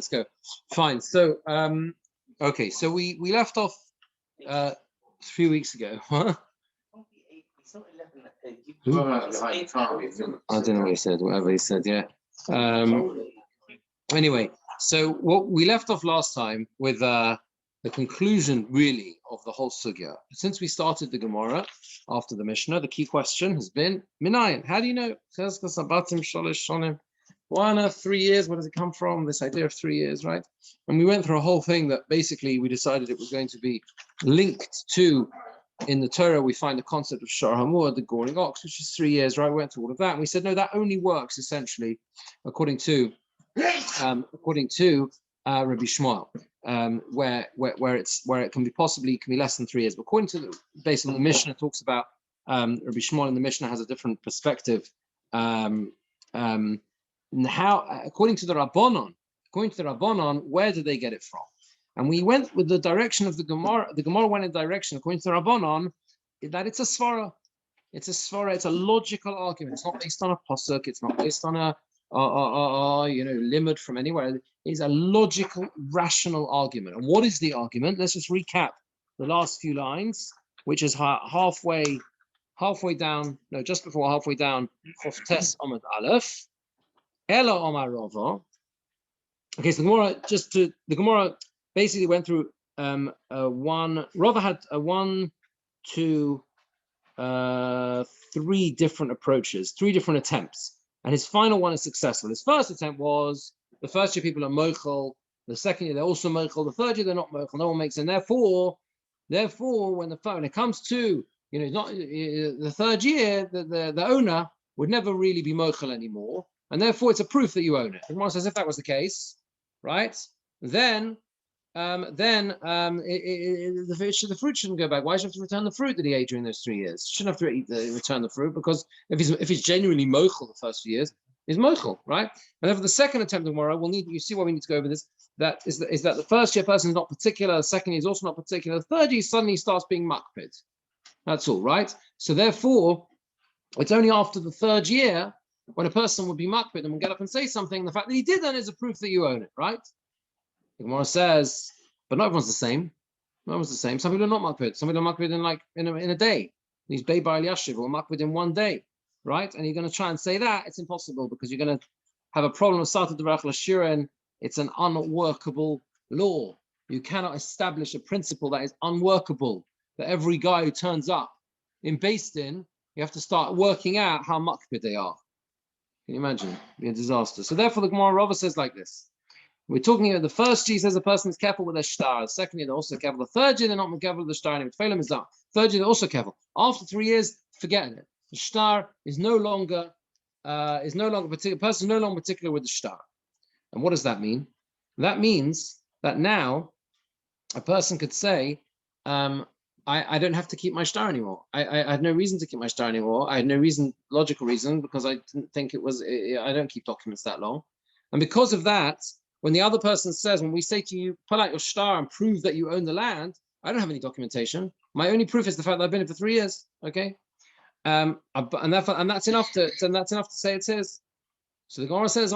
Let's go. Fine. So, okay. So we left off 3 weeks ago. Huh? I don't know what he said. Whatever he said. Yeah. Anyway, so what we left off last time with the conclusion, really, of the whole sugya. Since we started the Gemora after the Mishnah, the key question has been Minayin. How do you know? 1 or 3 years. Where does it come from? This idea of 3 years, right? And we went through a whole thing that basically we decided it was going to be linked to. In the Torah, we find the concept of Shor Hamur, the goring ox, which is 3 years, right? We went through all of that, and we said no, that only works essentially according to Rabbi Shmuel, where it can be less than 3 years. But according to based on the Mishnah, it talks about Rabbi Shmuel, and the Mishnah has a different perspective. How according to the Rabbanon, where did they get it from? And we went with the direction of the Gemora. The Gemora went in direction, according to the Rabbanon, that it's a svara. It's a svara. It's a logical argument. It's not based on a pasuk. It's not based on a limud from anywhere. It's a logical, rational argument. And what is the argument? Let's just recap the last few lines, which is halfway down. No, just before halfway down. Choftes Amud Aleph. Ela Omar Rava. Okay, so the Gemora basically went through Rava had 3 different approaches, 3 different attempts, and his final one is successful. His first attempt was the first year people are mochel, the second year they're also mochel, the third year they're not mochel. No one makes it. And therefore, when it comes to not the third year, the owner would never really be mochel anymore, and therefore it's a proof that you own it. Everyone says if that was the case, right? Then the fruit shouldn't go back. Why should you have to return the fruit that he ate during those 3 years? You shouldn't have to return the fruit, because if he's genuinely mochel the first few years, he's mochel, right? And then for the second attempt tomorrow, you see why we need to go over this. That is that the first year person is not particular, the second year is also not particular, the third year suddenly starts being makpid. That's all, right? So therefore, it's only after the third year when a person would be makpid and will get up and say something. The fact that he did that is a proof that you own it, right? The Gemara says, but not everyone's the same. Not everyone's the same. Some people are not makpid. Some people are makpid in a day. These Bei Bar Yashiv or makpid in 1 day, right? And you're going to try and say that, it's impossible, because you're going to have a problem with Sata Derech Lashirin. It's an unworkable law. You cannot establish a principle that is unworkable, that every guy who turns up in Beis Din, you have to start working out how makpid they are. Can you imagine? It'd be a disaster. So therefore, the Gemara Rava says like this. We're talking about the first year says a person is careful with their shtar. The second year they're also careful. The third year they're not careful with the shtar. And if is down. Third year they're also careful. After 3 years, forget it. The shtar is no longer particular. Person is no longer particular with the shtar. And what does that mean? That means that now a person could say, I don't have to keep my shtar anymore. I had no reason to keep my shtar anymore. I had no logical reason, because I didn't think it was. I don't keep documents that long, and because of that. When the other person says, when we say to you, pull out your shtar and prove that you own the land, I don't have any documentation. My only proof is the fact that I've been here for 3 years. Okay, and that's enough to say it's his. So the Gemara says,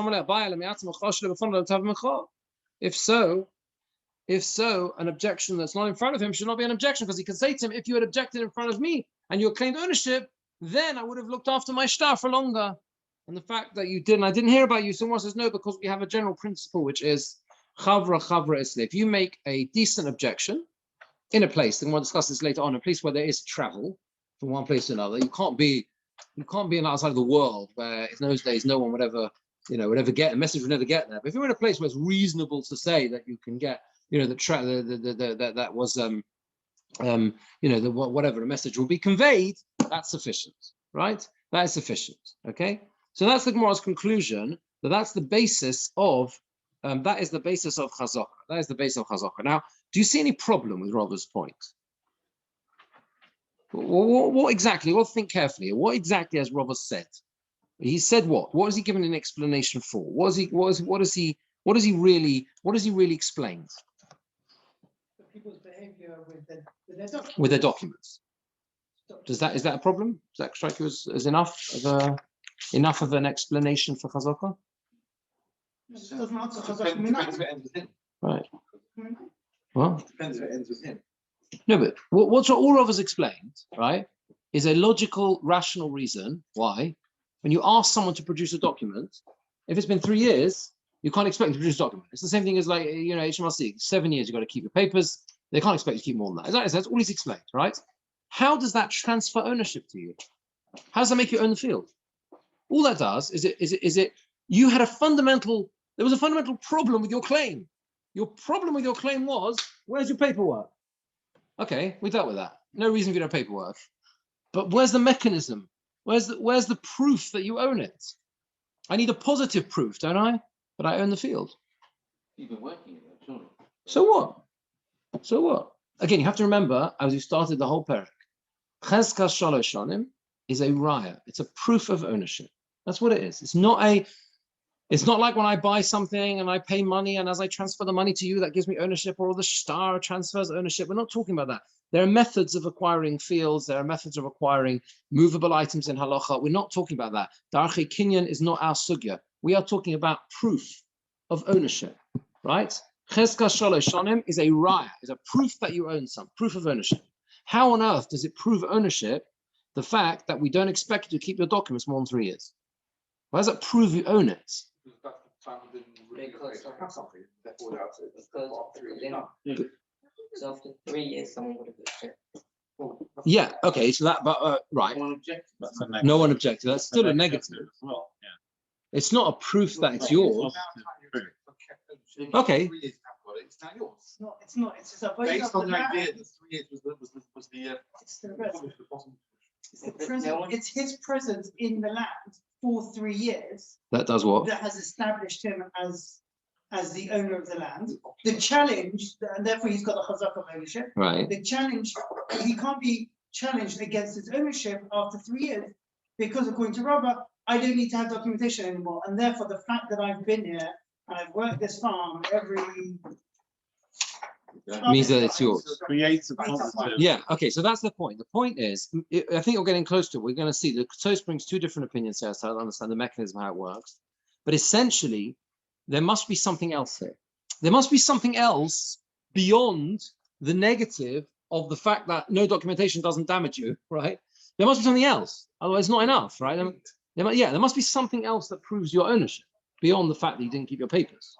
if so, an objection that's not in front of him should not be an objection, because he can say to him, if you had objected in front of me and you claimed ownership, then I would have looked after my shtar for longer. And the fact that you didn't, I didn't hear about you. Someone says no, because we have a general principle, which is chavra isli. If you make a decent objection in a place, and we'll discuss this later on, a place where there is travel from one place to another, you can't be outside of the world where in those days no one would ever get a message, would never get there. But if you're in a place where it's reasonable to say that you can get, that was whatever the message will be conveyed, that's sufficient, right? That is sufficient. Okay. So that's the Gemara's conclusion, that's the basis of that is the basis of chazaka. That is the basis of chazaka. Now, do you see any problem with Rava's point? What exactly? Well, think carefully. What exactly has Rava said? He said what? What has he given an explanation for? What does he really explain? The people's behavior with their documents. Is that a problem? Does that strike you as enough of an explanation for chazaka? It doesn't answer Chazak Depends Minah. if it ends with him. Right. Hmm. Well, Depends if it ends with him. no, but what all of us explained, right, is a logical, rational reason why, when you ask someone to produce a document, if it's been 3 years, you can't expect to produce a document. It's the same thing as like, HMRC, 7 years, you've got to keep your papers. They can't expect you to keep more than that. That's all he's explained, right? How does that transfer ownership to you? How does that make you own the field? All that does is you had there was a fundamental problem with your claim. Your problem with your claim was, where's your paperwork? Okay, we dealt with that. No reason for you to have paperwork. But where's the mechanism? Where's the proof that you own it? I need a positive proof, don't I? That I own the field. You've been working it, surely. So what? So what? Again, you have to remember, as you started the whole parak, Chezkas Shalosh Shanim is a raya. It's a proof of ownership. That's what it is. It's not like when I buy something and I pay money, and as I transfer the money to you, that gives me ownership, or the star transfers ownership. We're not talking about that. There are methods of acquiring fields. There are methods of acquiring movable items in halacha. We're not talking about that. Darchei Kinyan is not our sugya. We are talking about proof of ownership, right? Chezkas Shalosh Shanim is a raya, is a proof that you own some, proof of ownership. How on earth does it prove ownership? The fact that we don't expect you to keep your documents more than 3 years. Why does that prove you own it? So after 3 years, someone would have objected. Yeah, okay, so that, but right. No one objected. That's still a negative. Well, yeah. It's not a proof that it's yours. Okay. It's not yours. It's not. It's just a Based on the idea that 3 years was the It's the present. It's his presence in the land for 3 years That does what? that has established him as the owner of the land. The challenge, and therefore he's got the chazak of ownership. Right. The challenge, he can't be challenged against his ownership after 3 years because, according to Rabbah, I don't need to have documentation anymore, and therefore the fact that I've been here and I've worked this farm every Means that it's yours. creates a positive. Yeah, okay, so that's the point. The point is, I think you're getting close to it. We're going to see the Ketos brings two different opinions here, so I understand the mechanism, how it works. But essentially, there must be something else here. There must be something else beyond the negative of the fact that no documentation doesn't damage you, right? There must be something else. Otherwise, it's not enough, right? There must be something else that proves your ownership beyond the fact that you didn't keep your papers.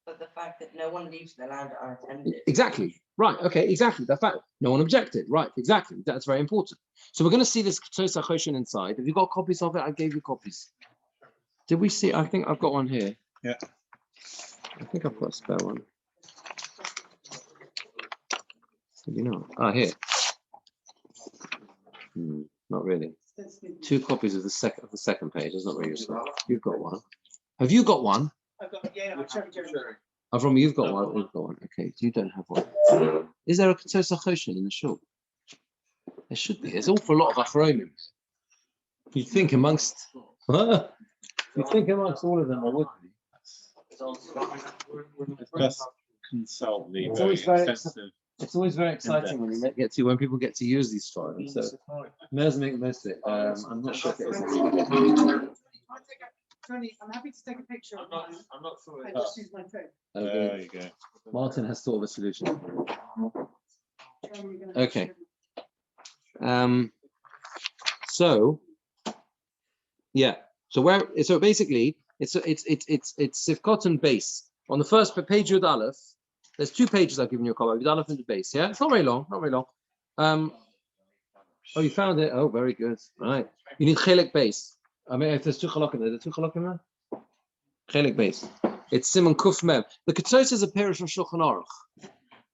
But the fact that no one leaves the land unattended. Exactly. Right. Okay. Exactly. The fact no one objected. Right. Exactly. That's very important. So we're going to see this Ketos HaChoshen inside. Have you got copies of it? I gave you copies. Did we see? I think I've got one here. Yeah. I think I've got a spare one. Here. Not really. 2 copies of the second page. That's not very useful. You've got one. Have you got one? I've got, I'm sure. From you've got one. You've got one. Okay. You don't have one. Is there a Ketos HaChoshen in the shul? There should be. There's an awful lot of Achronim. You'd think amongst all of them, there would be. It's best consult the It's very always very- extensive. It's always very exciting when people get to use these files. So let's make the most of it. I'm not sure if it is. Tony, I'm happy to take a picture of mine. I'm not sure. I just use my phone. There you go. Martin has thought of a solution. You're gonna- Okay. So yeah. So basically it's Sifkot and base. On the first page Yud Aleph, there's 2 pages I've given you a copy. Yud Aleph and the base. Yeah, it's not very long. Oh, you found it. Oh, very good. Right. You need Chelek base. I mean, if there's 2 chalak in there, there's 2 chalak in there. Chelek base. It's Simon Kuf Mem. The Ketos is a parish from Shulchan Aruch,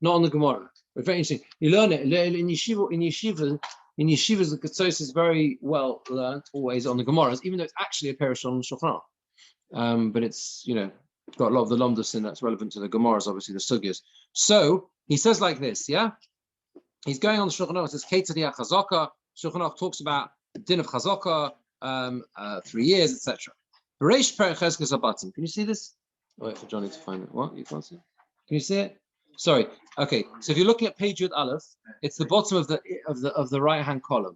not on the Gemora. But very interesting. You learn it in yeshiva. In yeshivas, the Ketos is very well learned always on the Gemaras, even though it's actually a parish on Shulchan Aruch. But it's got a lot of the Lomdus in that's relevant to the Gemaras, obviously the Sugyas. So he says like this, yeah. He's going on the Shulchan Aruch. It says Ketzadiyah Chazaka. Shulchan Aruch talks about the din of Chazaka. 3 years, etc. Can you see this? Wait for Johnny to find it. What? You can't see it? Can you see it? Sorry. Okay. So if you're looking at page Yud Aleph, it's the bottom of the right hand column.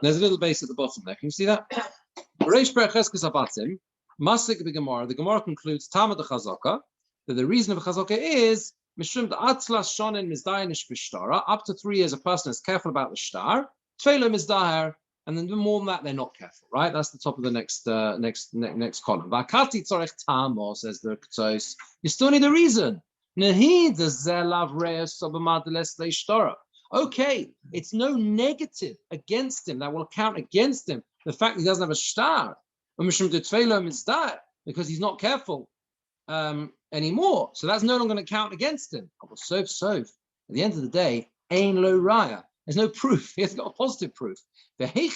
There's a little base at the bottom there. Can you see that? Reish Ber Cheskes Abatim, Masik the Gemara. The Gemara concludes Tamad the Chazaka that the reason of Chazaka is Mishum the Atzlas Shonen Mizdayinish Bishtara. Up to 3 years, a person is careful about the shtar. Tfeilah Mizdahar, and then more than that, they're not careful. Right? That's the top of the next column. Vakati Tzorech Tamo, says the Ketzos. You still need a reason. Nahi the Zelav Reis Obamadales Leishtara. Okay, it's no negative against him that will count against him the fact that he doesn't have a shtar, because he's not careful anymore. So that's no longer going to count against him. At the end of the day, ain lo raya. There's no proof. He hasn't got a positive proof. That's very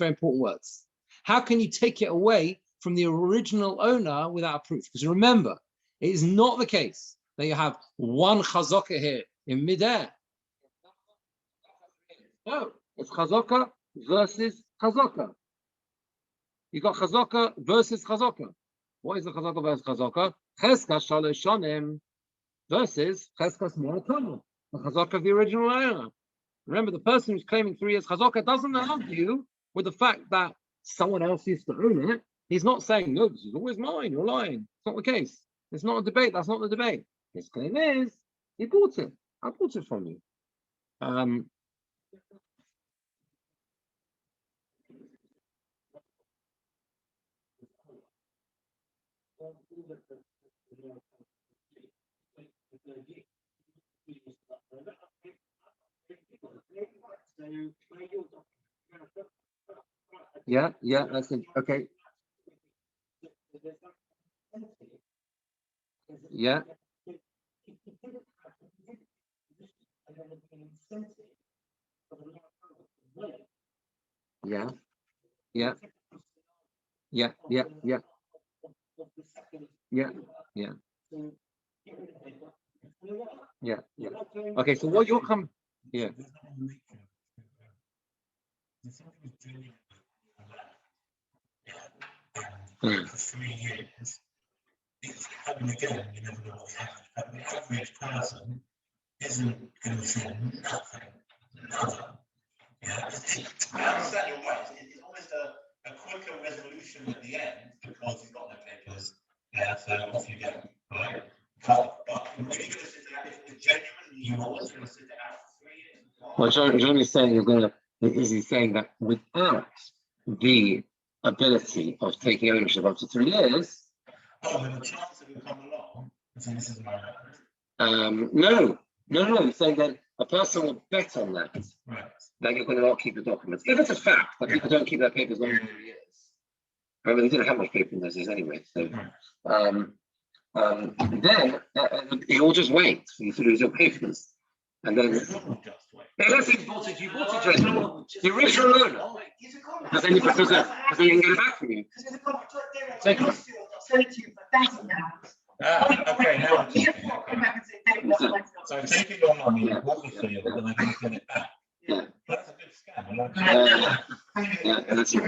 important words. How can you take it away from the original owner without a proof? Because remember, it is not the case that you have one chazaka here in midair. No, it's chazaka versus chazaka. You got chazaka versus chazaka. What is the chazaka versus chazaka? Cheskas shalosh shonim versus cheskas moratama. The chazaka of the original owner. Remember, the person who's claiming 3 years chazaka doesn't argue with the fact that someone else used to own it. He's not saying, no, this is always mine, you're lying. It's not the case. It's not a debate. That's not the debate. His claim is, he bought it. I bought it from you. Yeah, that's it. Okay. Yeah. Yeah. Yeah. Yeah. Yeah. Yeah. Yeah. Yeah. Yeah. Yeah. Okay, so what you'll come. Yeah. For 3 years, it's happening again. You never know what happens. But the average person isn't going to say nothing. Yeah. I understand you're right. It's almost a quicker resolution at the end because you've got no papers. Yeah, so off you go. Right? But when you're going to sit it out, if genuinely you are going to sit it out for 3 years. Well, John is saying is he saying that without the ability of taking ownership up to 3 years? Oh, then the chance that will come along and say this is my land. No. He's saying that a person will bet on that. Right. That you're going to not keep the documents. If it's a fact that people don't keep their papers longer than 3 years. Remember, they didn't have much paper in those days anyway. So, then you'll just wait for you to lose your papers. And then, let's say you bought it, the original owner. Because then you can get it back from you. Send it to you for £1,000. Okay, now so taking your money, what you feel, then I can get it back. Yeah. That's a good scam. Yeah, that's right.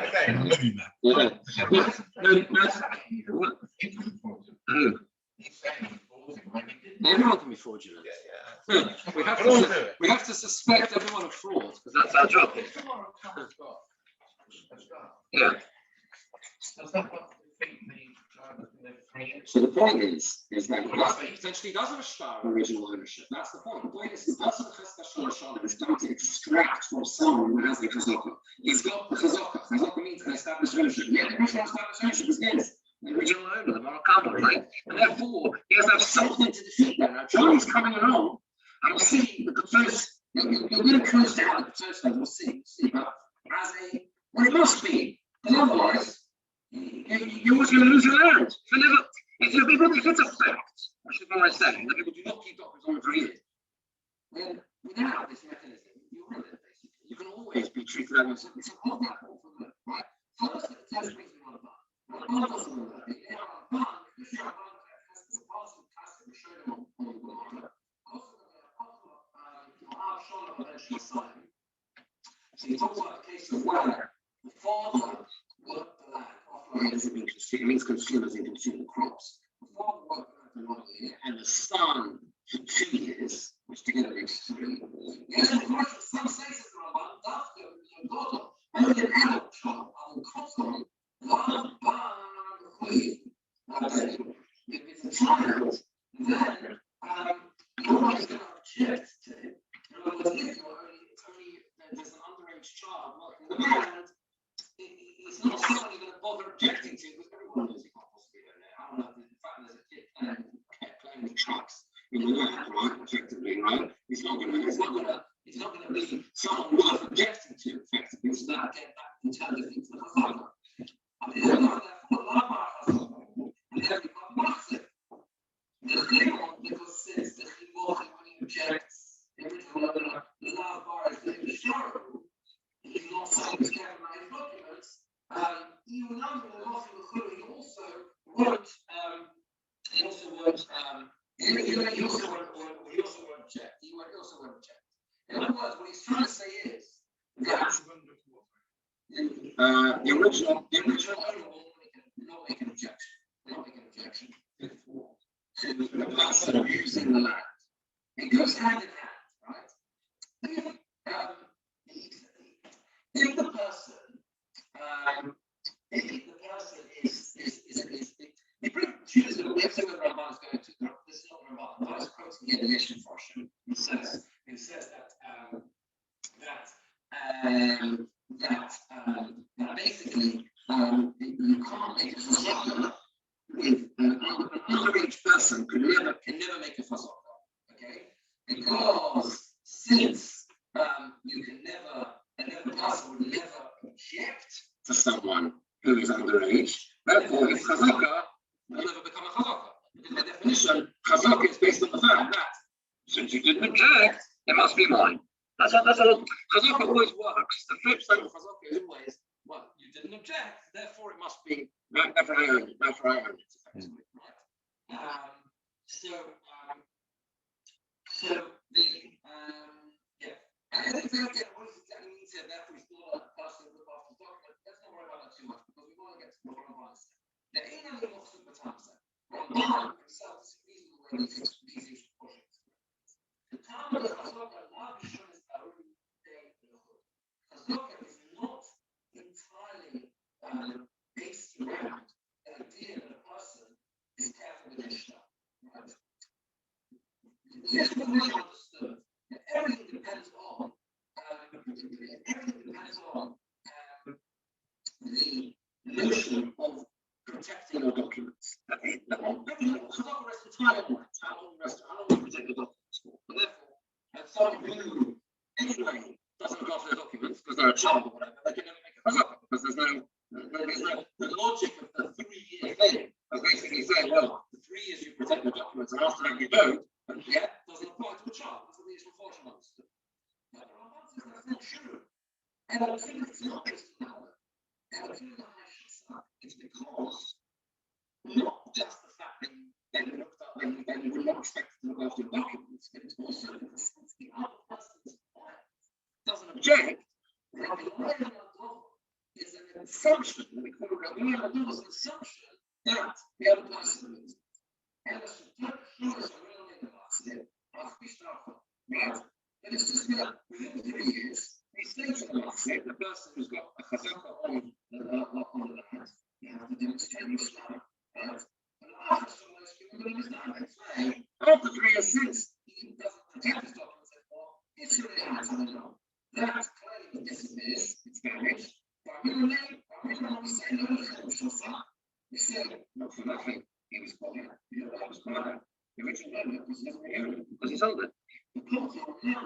Okay, I'm doing that. Everyone can be fraudulent. We have to suspect everyone of fraud because that's our job. Yeah. So the point is that he potentially does have a shtar of original ownership. That's the point. The point is, the person is going to extract from someone who has the chazaka. He's got the chazaka. Chazaka means an established ownership. Yeah, the original established ownership is his. The original owner, the Moroccan, right? And therefore, he has to have something to defeat them. Now, Johnny's coming along, and we'll see the first, you're going to close down the first thing, we'll see, but as a, well, it must be, because otherwise, you're always going to lose your land. If it's a fact, which is what I say, that people do not keep documents on for years, then without this mechanism, you're in it, basically. You can always be treated as it's a whole right? First, the test reason on the so you talk about the case of where the father worked the land after it being consumed, it means consumers in consuming crops. The father worked the land for 1 year and the son for 2 years, which together makes 3. Yes, of course, some say that after your daughter only an adult child on console, if it's a child, then you're always going to object to it. In other words, if there's an underage child working around, it's not something you're going to bother objecting to because everyone knows you can't possibly do it. I don't know, the fact there's a kid playing with trucks in the lab, right, effectively, right? It's not going to be someone worth objecting to, effectively. So that, again, that in terms of things like a father. I mean, because since that he wasn't when he objects, every time the love bar is in the show, he's not saying he's carrying my documents. Even though the loss of the Chulu, he also won't object. He also won't object. In other words, what he's trying to say is that the original owner will not make an objection. Not make an objection to the person using the land. It goes hand in hand, right? If the person is it brings choose it. We have to see whether Ramban is going to. This is not Ramban. Ramban is quoting here the nation portion. It says that basically you can't make a fasaka with an underage person can never make a fasaka, okay? Because since you can never, another person would never object to someone who is underage, therefore if chazaka will never become a chazaka. Because by definition, chazaka is based on the fact that since you didn't object, it must be mine. That's how chazaka always works. The flip side of chazaka is always, well, you didn't object, therefore it must be right, therefore I own it, effectively, right? So the yeah. I think what does exactly mean here, therefore he's not a person who looks after the document. Let's not worry about that too much because we want to get to what Ramban is saying. The English of Super Tamsa, Ramban himself is a reasonable way to fix these projects. The time of the Chazaka now is shown as our own day in the hood. Chazaka is not entirely based around the idea that a person is careful with his stuff. Right? This is really understood. Everything depends on the notion of protecting your documents. Everything rests entirely on how long you protect the documents for. And therefore, someone who anyway doesn't look after their documents because they're a child or whatever, they can never make a chazaka because there's no the logic of the 3-year thing of basically saying, well, the 3 years you protect the documents and after that you don't, and yet doesn't apply to a child. That's what the Israel Fortune understood. But the Ramban says that's not true. And I think it's not based on that. And I think it's because not just the fact that you looked up and you were not expected to look after documents, but it's also because the other person's quiet, doesn't object. Is an assumption, we call it an assumption that the other person is. And it's right? And it's just that within 3 years, we say to the person who's got a chazaka on the land, you have to demonstrate your Islam, right? And after after 3 years since he doesn't protect his documents anymore, it's really hard to know. That claim disappears, it's vanished. But we say no, we say not for nothing. He was quiet. I was quiet. The original owner was never the owner because he sold it. The court now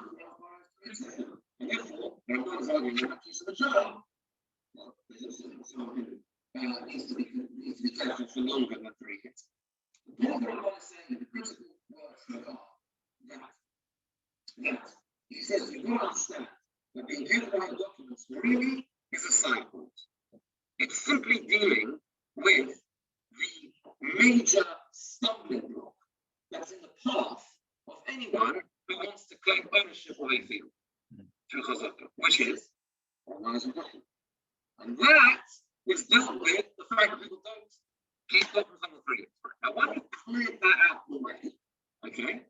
and therefore, Ramban is arguing that piece of the job. Well, there's someone who needs to be careful for longer than 3 years. The point Ramban is saying that the critical words are that he says you've got to understand that the identifying documents really is a side point. It's simply dealing with the major stumbling block that's in the path of anyone who wants to claim ownership of a field through chazaka, which is organizing documents. And that is dealt with the fact that people don't keep documents on the 3 years. Now, once you've cleared that out of the way, okay,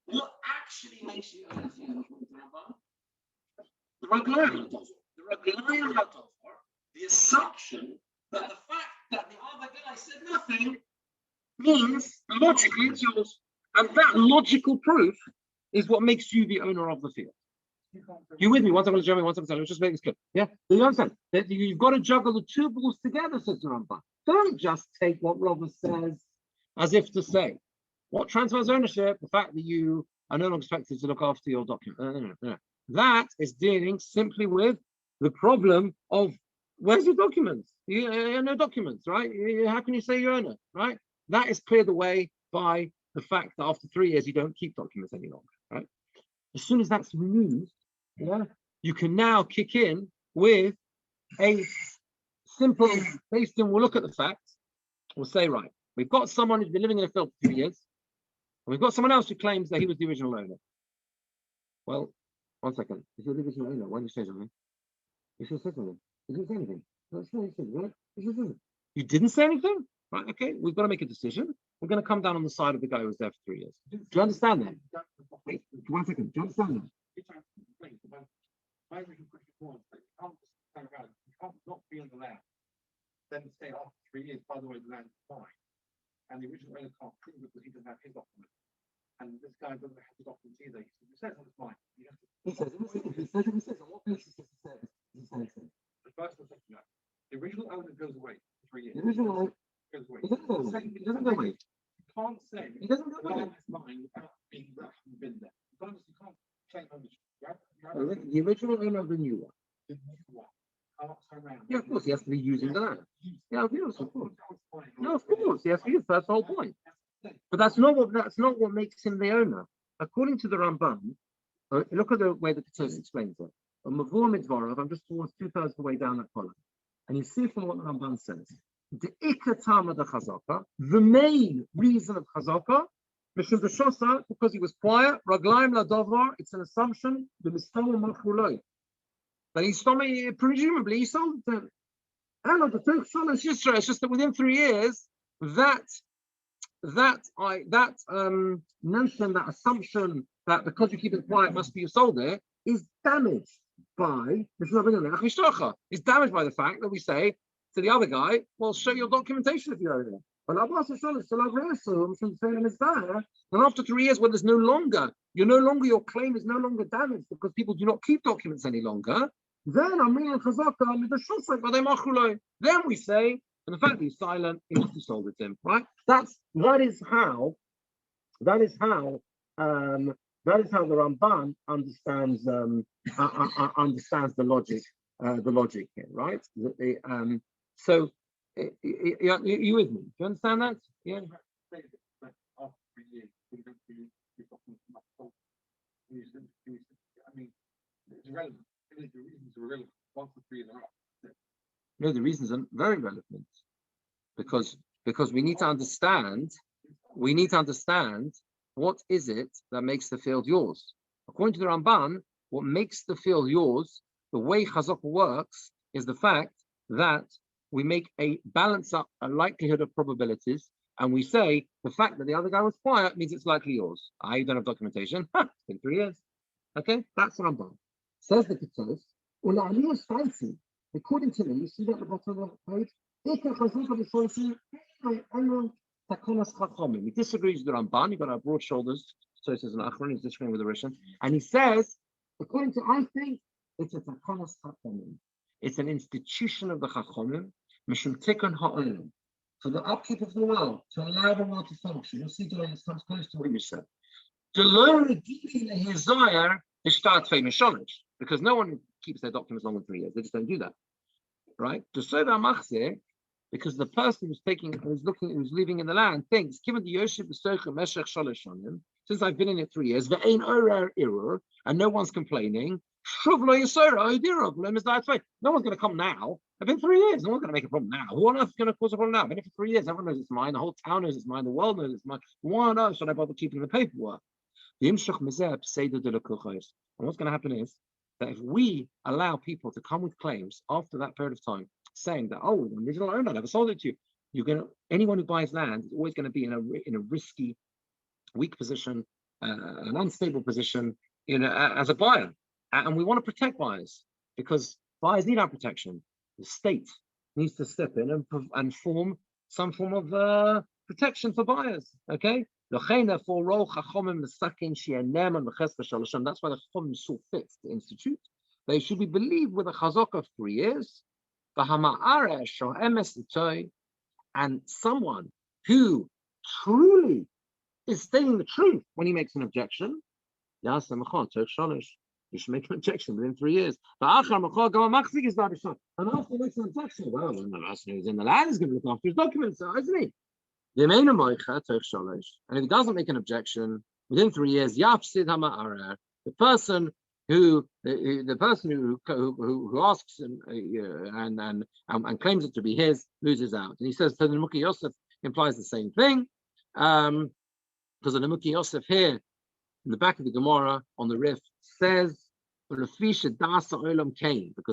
what actually makes you own a field? The Raglayim does it. The Raglayim said nothing means logically it's yours. And that logical proof is what makes you the owner of the field. You with me? Once I'm going to Germany, once I'm going to just make this clear. Yeah, do you understand? That you've got to juggle the two balls together, says the Rambam. Don't just take what Rava says as if to say, what transfers ownership? The fact that you are no longer expected to look after your document. No. That is dealing simply with the problem of where's your documents? You no documents, right? How can you say you're owner, right? That is cleared away by the fact that after 3 years you don't keep documents any longer, right? As soon as that's removed, yeah, you can now kick in with a simple, based on, we'll look at the facts, we'll say, right, we've got someone who's been living in a field for 2 years, and we've got someone else who claims that he was the original owner. Well, 1 second, is he the original owner? Why did you say something? You should have said something. You didn't say anything. That's what you said, right? You didn't say anything? Right, okay, we've got to make a decision. We're going to come down on the side of the guy who was there for 3 years. Do you understand that? Wait, 1 second. Do you understand that? My original question was that you can't just turn around, you can't not be on the land, then say after 3 years, by the way, the land is mine. And the original owner can't prove it because he doesn't have his document. And this guy doesn't have the documents either. He says it's mine. He says, on what basis does he say? The first one, the original owner goes away for 3 years. The original owner Goes away. He doesn't go away. He doesn't go away. You can't say He doesn't go the away. land is mine without being been there. You can't claim ownership. The original owner of the new one. Can't turn around. Yeah, of course, he has to be using the land. Yeah, of course. No, of course, he has to use. That's the whole point. But that's not what makes him the owner. According to the Rambam, look at the way the Ketubah explains it. On Mavur Midvarav, I'm just towards 2/3 of the way down that column, and you see from what the Rambam says, the ikatama the chazaka, the main reason of chazaka, Mishum B'Shosa, because he was quiet. Raglaim ladovar, it's an assumption. The mistama machuloi, but presumably he sold them. And the Turk it's just that within 3 years, that notion, that assumption that because you keep it quiet must be you sold it, is damaged by is damaged by the fact that we say to the other guy, well, show your documentation if you're there. But and after 3 years, when your claim is no longer damaged because people do not keep documents any longer, then we say, and the fact that he's silent, he must have sold it to him, right? That is how the Ramban understands understands the logic here, right? So you with me? Do you understand that? Yeah. I mean, it's irrelevant. The reasons are irrelevant. 1 to 3 in a row. No, the reasons are very relevant because we need to understand what is it that makes the field yours. According to the Ramban, what makes the field yours, the way Chazaka works, is the fact that we make a balance up a likelihood of probabilities, and we say the fact that the other guy was quiet means it's likely yours. I don't have documentation. It's been 3 years. Okay, that's Ramban. Says the Ketubah, is fancy. According to me, you see that at the bottom of the page. He disagrees with the Ramban. You've got our broad shoulders, so he says an Achron, he's disagreeing with the Rishon. And he says, according to I think, it's a Takonas Chachomim. It's an institution of the Chachomim, Mishum Tikkun Ha'olam, for the upkeep of the world, to allow the world to function. You'll see today this comes close to what you said. To learn the deeply in his desire, it starts famous knowledge, because no one keeps their documents longer than 3 years. They just don't do that, right? To serve our machzeh, because the person who's living in the land thinks, given the Yosef B'Socha Meshech Shalosh Shonim, since I've been in it 3 years, ve'ein orer irur, and no one's complaining. No one's going to come now. I've been 3 years. No one's going to make a problem now. Who on earth is going to cause a problem now? I've been here for 3 years. Everyone knows it's mine. The whole town knows it's mine. The world knows it's mine. Why on earth should I bother keeping the paperwork? And what's going to happen is that if we allow people to come with claims after that period of time, saying that, oh, the original owner never sold it to you, anyone who buys land is always going to be in a risky, weak position, an unstable position as a buyer. And we want to protect buyers because buyers need our protection. The state needs to step in and form some form of protection for buyers. Okay. That's why the Chacham saw fit to institute. They should be believed with a chazak of 3 years. And someone who truly is stating the truth when he makes an objection, you should make an objection within 3 years. And after he makes an objection, well, then the person who's in the land is going to look after his documents, isn't he? And if he doesn't make an objection within 3 years, the person who asks and claims it to be his loses out. And he says, so the Nemuki Yosef implies the same thing, because the Nemuki Yosef here in the back of the Gemora on the Rif says, because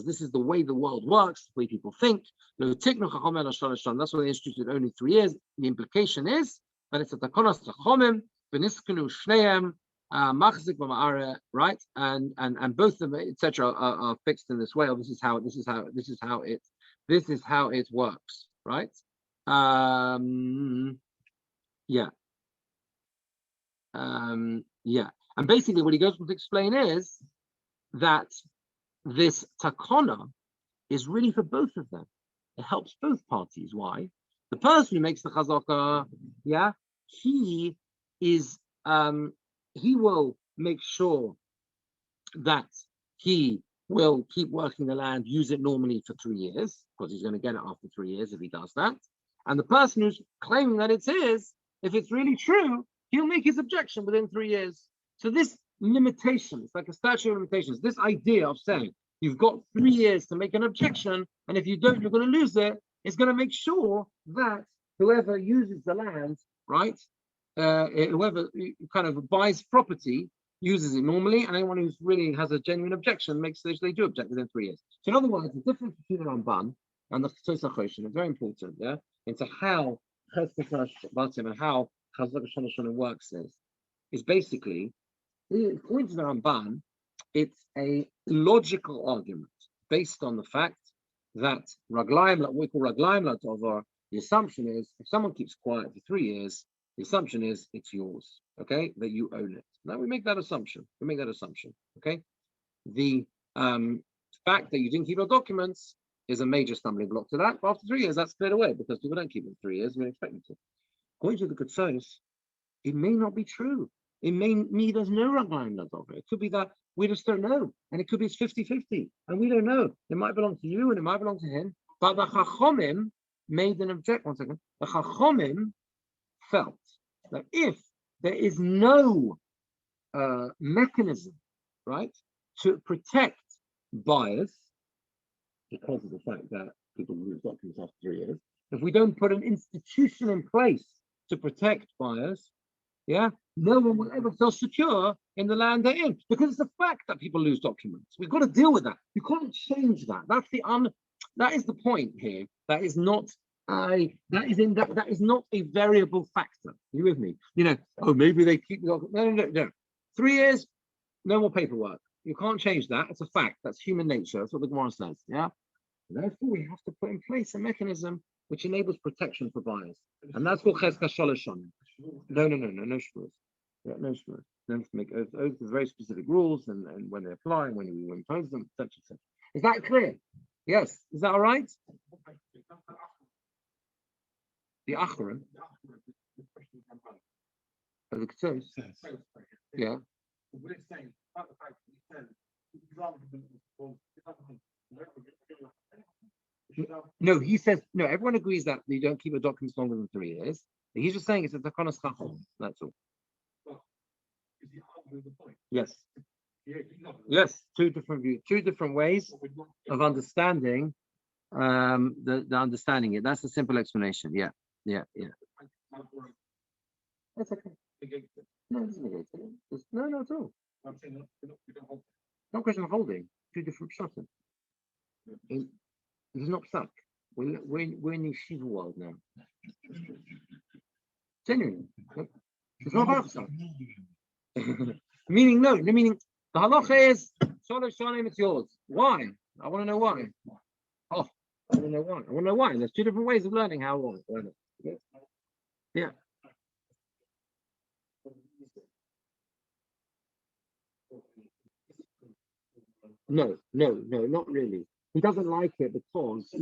this is the way the world works, the way people think. That's why they instituted only 3 years. The implication is that it's a takonas chachomim, v'niskenu shneim, right? And both of them, etc., are fixed in this way. This is how it works, right? And basically what he goes on to explain is that this takona is really for both of them. It helps both parties. Why? The person who makes the chazaka, he will make sure that he will keep working the land, use it normally for 3 years, because he's going to get it after 3 years if he does that. And the person who's claiming that it's his, if it's really true, he'll make his objection within 3 years. So this limitation, it's like a statute of limitations. This idea of saying you've got 3 years to make an objection, and if you don't, you're going to lose it, is going to make sure that whoever uses the land, right, whoever kind of buys property, uses it normally, and anyone who really has a genuine objection makes sure they do object within 3 years. So in other words, the difference between the Ramban and the Tosach Choshen is very important, into how and how Chazak Shaloshon works is basically, according to the Ramban, it's a logical argument based on the fact that Raglaim, what we call Raglaim Latovar, the assumption is if someone keeps quiet for 3 years, the assumption is it's yours, okay, that you own it. Now we make that assumption. Okay. The fact that you didn't keep your documents is a major stumbling block to that. But after 3 years, that's cleared away because people don't keep them 3 years. We expect them to. According to the Ketsos, it may not be true. It may mean there's no Raglaim Latovar. It could be that we just don't know, and it could be it's 50-50, and we don't know. It might belong to you, and it might belong to him. But the Chachomim made an objection. 1 second. The Chachomim felt that if there is no mechanism, right, to protect buyers, because of the fact that people lose documents after 3 years, if we don't put an institution in place to protect buyers, no one will ever feel secure in the land they're in, because it's a fact that people lose documents. We've got to deal with that. You can't change that. That is the point here. That is not a variable factor. Are you with me? Maybe they keep no. 3 years, no more paperwork. You can't change that. It's a fact. That's human nature. That's what the Gemora says. Therefore, we have to put in place a mechanism which enables protection for buyers, and that's called Cheskas Shaloshon. No shvuos. No shvuos. Don't make oaths with very specific rules, and when they apply, and when you impose them, etc. Is that clear? Yes. Is that all right? The Acharon of the Ketsos. Yeah. We're saying about the fact that he said no, he says no. Everyone agrees that you don't keep a documents longer than 3 years. He's just saying it's a takonas chachom. That's all. Is he arguing the point? Yes. Yes. Two different ways of understanding. The understanding it. That's a simple explanation. Yeah. That's okay. No, it's not at all. I'm saying No question of holding. Two different pshatim. He's not stuck. We're in the yeshiva world now. Genuinely. It's not about stuff. Meaning the halacha is shalosh shanim, it's yours. Why? I want to know why. I want to know why. There's two different ways of learning how to learn it. Yeah. No, not really. He doesn't like it because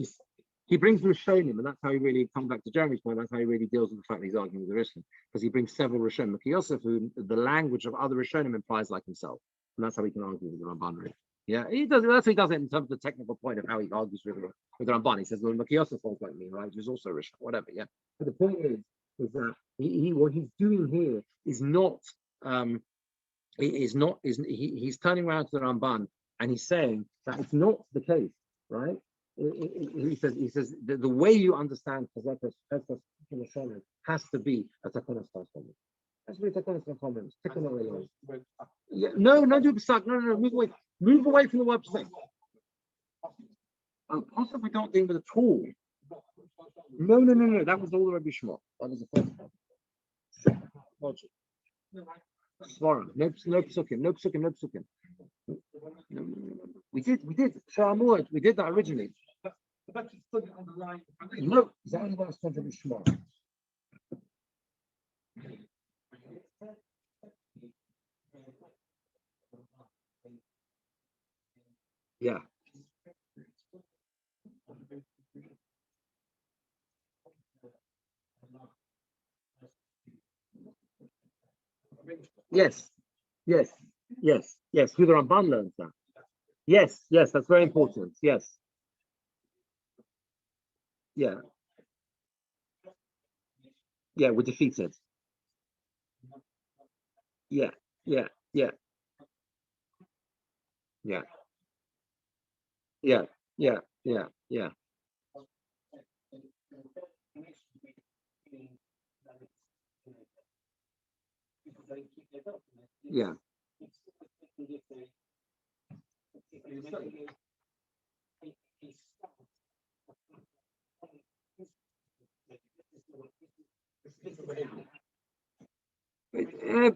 he brings Rishonim, and that's how he really comes back to Jeremy's point. That's how he really deals with the fact that he's arguing with the Rishon, because he brings several Rishonim. Like Yosef, who the language of other Rishonim implies like himself, and that's how he can argue with the Ramban. Yeah, he does. That's how he does it in terms of the technical point of how he argues with the Ramban. He says, "Well, Yosef falls like me, right? He's also Rishon, whatever." Yeah, but the point is that he what he's doing here is not he's turning around to the Ramban and he's saying that it's not the case, right? He says the way you understand Chazakos has to be a Takonos Chachamim. Has to be a Takonos Chachamim. Taking away laws. Yeah, no, do Pesach. No, move away from the word Pesach. Oh, possibly don't deal with it at all. No. That was all the Rabbi Shmuel. That was the first one. Logic. Svara. No psukim. We did. Sharamud. We did that originally. No, that only was from Rabbi Shmuel. Yeah. Yes. Who the Ramban learns that. Yes, that's very important. Yes. Yeah, we're defeated. Yeah.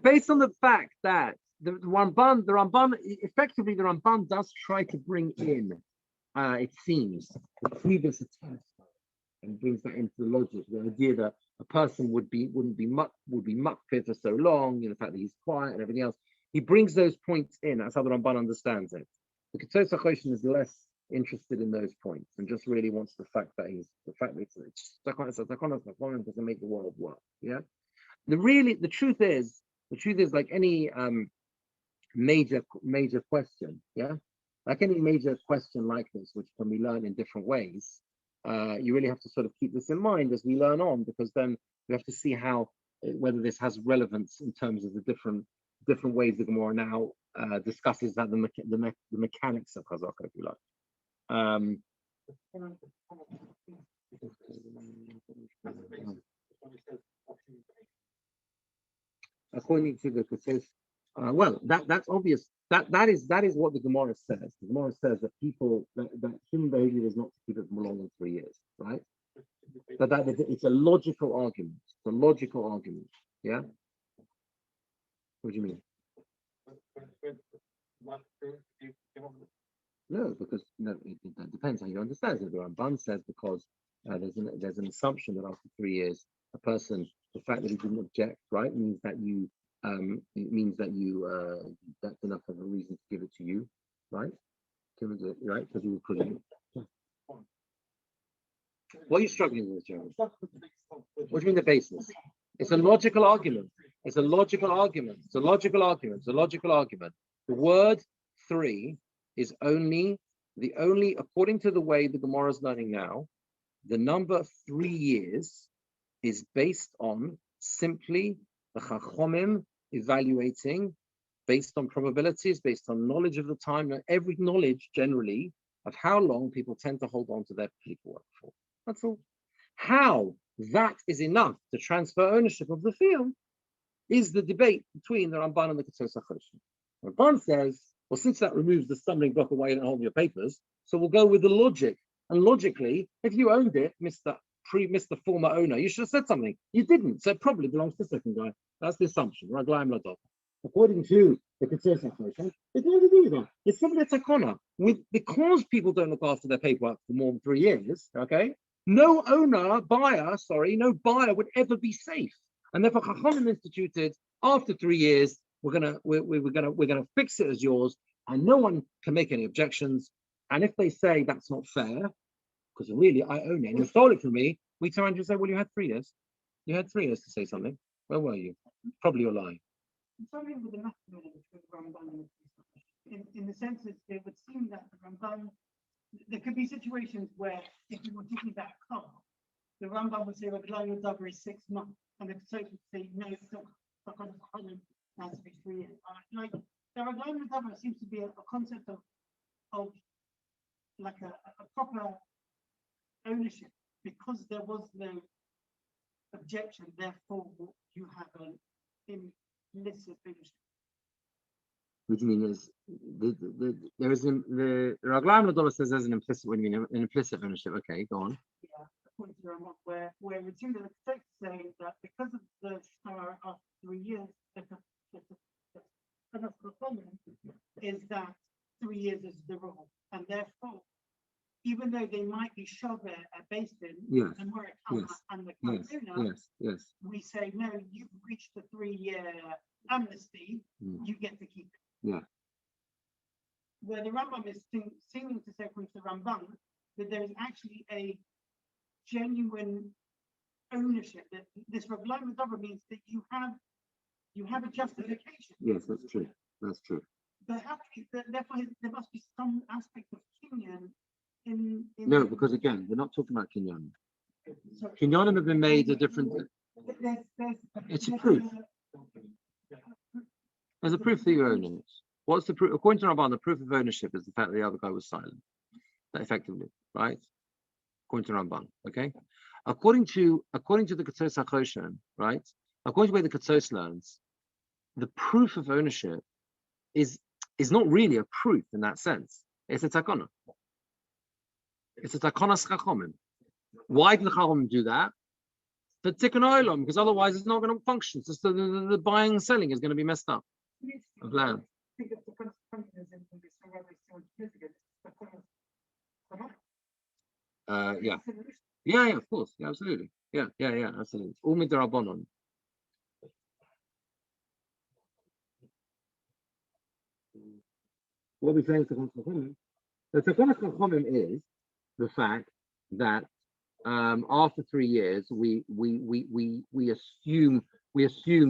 Based on the fact that the Ramban, effectively, the Ramban does try to bring in, it seems, the previous attempt, and brings that into the logic, the idea that a person would be makpid for so long, the fact that he's quiet and everything else. He brings those points in. That's how the Ramban understands it. The Ketzos HaChoshen is less interested in those points and just really wants the fact that it's doesn't make the world work. Yeah. The truth is like any major question, yeah, like any major question like this, which can be learned in different ways. You really have to sort of keep this in mind as we learn on, because then we have to see whether this has relevance in terms of the different ways the Gemora now discusses that the mechanics of Chazaka, if you like. According to the Ketzos, well, that's obvious. That is what the Gemara says. The Gemara says that that human behavior is not to keep it for more than 3 years, right? But it's a logical argument. It's a logical argument. Yeah. What do you mean? No, because it depends how you understand it. The Ramban says because there's an assumption that after 3 years, a person, the fact that he didn't object, right, means that that's enough of a reason to give it to you, right? Right, because you could. What are you struggling with, Jeremy? What do you mean the basis? It's a logical argument. The word 3 is only according to the way the Gemara is learning now, the number 3 years is based on simply the Chachomim evaluating based on probabilities, based on knowledge of the time, every knowledge generally of how long people tend to hold on to their paperwork for. That's all. How that is enough to transfer ownership of the field is the debate between the Ramban and the Ketzos HaChoshen. Ramban says, well, since that removes the stumbling block of why you don't hold your papers, so we'll go with the logic. And logically, if you owned it, Mr. Former owner, you should have said something. You didn't, so it probably belongs to the second guy. That's the assumption. According to the Ketzos HaChoshen, it's not to do with that. It's simply a takona. Because people don't look after their paperwork for more than 3 years, okay? no buyer would ever be safe. And therefore, Chachamim instituted after 3 years, we're gonna fix it as yours, and no one can make any objections. And if they say that's not fair, because really I own it and you stole it from me, we turn around and say, well, you had 3 years. You had 3 years to say something. Where were you? Probably you're lying. Something with the methodology with Ramban, in the sense that it would seem that the Ramban, there could be situations where if you were taking that car, the Ramban would say, well, the line of Dover is 6 months, and the Tosfos would say, no, it's not. It has to be 3 years. Like the line of Dover seems to be a concept of like a proper ownership, because there was no objection. Therefore, you have an implicit ownership. What do you mean? There is the Raglam Ladollah says there's an implicit. What do you mean? An implicit ownership. Okay, go on. Yeah, according to Ramah, where it seems that the text saying that because of the Shara after 3 years, the problem is that 3 years is the rule, and therefore, even though they might be Shover at Basin and we're at Kama and the Kantuna, we say no, you've reached the 3-year amnesty, you get to keep it. Yeah. Where the Rambam is seeming to say, according to the Rambam, that there is actually a genuine ownership. That this Rabbi Birnbaum means that you have a justification. Yes, that's true. That's true. But therefore, there must be some aspect of kinyan in no, because again, we're not talking about kinyan. Kinyanim have been made a different. It's a proof. There's a proof that you own it. What's the proof? According to Rabban, the proof of ownership is the fact that the other guy was silent. That effectively, right? According to Rabban, okay. According to the Ketzos HaChoshen, right? According to the way the Ketzos learns, the proof of ownership is not really a proof in that sense. It's a takana. It's a takanas chachomim. Why did the chachomim do that? The tikkun olam, because otherwise it's not going to function. It's just the buying and selling is going to be messed up of land. Yeah, of course, yeah, absolutely, yeah, absolutely. All midrabanon. What we're saying is the takanas chachomim is the fact that after 3 years we assume